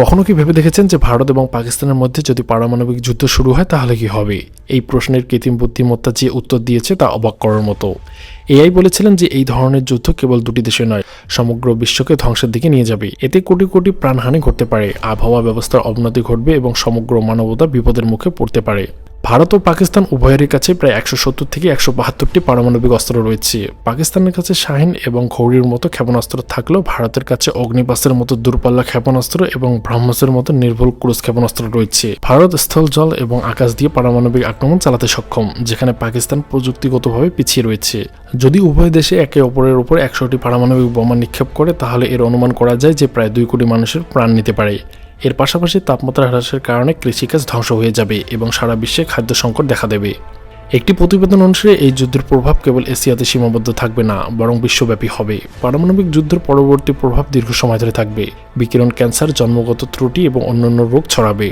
কখনো কি ভেবে দেখেছেন যে ভারত এবং পাকিস্তানের মধ্যে যদি পারমাণবিক যুদ্ধ শুরু হয় তাহলে কি হবে? এই প্রশ্নের কৃত্রিম বুদ্ধিমত্তা যে উত্তর দিয়েছে তা অবাক করার মতো। এআই বলেছিলেন যে এই ধরনের যুদ্ধ কেবল দুটি দেশে নয়, সমগ্র বিশ্বকে ধ্বংসের দিকে নিয়ে যাবে। এতে কোটি কোটি প্রাণহানি ঘটতে পারে, আবহাওয়া ব্যবস্থার অবনতি ঘটবে এবং সমগ্র মানবতা বিপদের মুখে পড়তে পারে। ভারত ও পাকিস্তান উভয়েরই কাছে প্রায় ১৭০ থেকে ১৭২টি পারমাণবিক অস্ত্র রয়েছে। পাকিস্তানের কাছে শাহিন এবং ঘৌড়ির মতো ক্ষেপণাস্ত্র থাকলেও ভারতের কাছে অগ্নিপাস্ত্রের মতো দূরপাল্লা ক্ষেপণাস্ত্র এবং ব্রহ্মসের মতো নির্ভুল ক্রুজ ক্ষেপণাস্ত্র রয়েছে। ভারত স্থল, জল এবং আকাশ দিয়ে পারমাণবিক আক্রমণ চালাতে সক্ষম, যেখানে পাকিস্তান প্রযুক্তিগতভাবে পিছিয়ে রয়েছে। যদি উভয় দেশে একে অপরের উপর ১০০টি পারমাণবিক বোমা নিক্ষেপ করে তাহলে এর অনুমান করা যায় যে প্রায় ২ কোটি মানুষের প্রাণ নিতে পারে। এর পাশাপাশি তাপমাত্রা হ্রাসের কারণে কৃষিকাজ ধ্বংস হয়ে যাবে এবং সারা বিশ্বে খাদ্য সংকট দেখা দেবে। একটি প্রতিবেদন অনুসারে এই যুদ্ধের প্রভাব কেবল এশিয়াতে সীমাবদ্ধ থাকবে না, বরং বিশ্বব্যাপী হবে। পারমাণবিক যুদ্ধের পরবর্তী প্রভাব দীর্ঘ সময় ধরে থাকবে। বিকিরণ, ক্যান্সার, জন্মগত ত্রুটি এবং অন্যান্য রোগ ছড়াবে।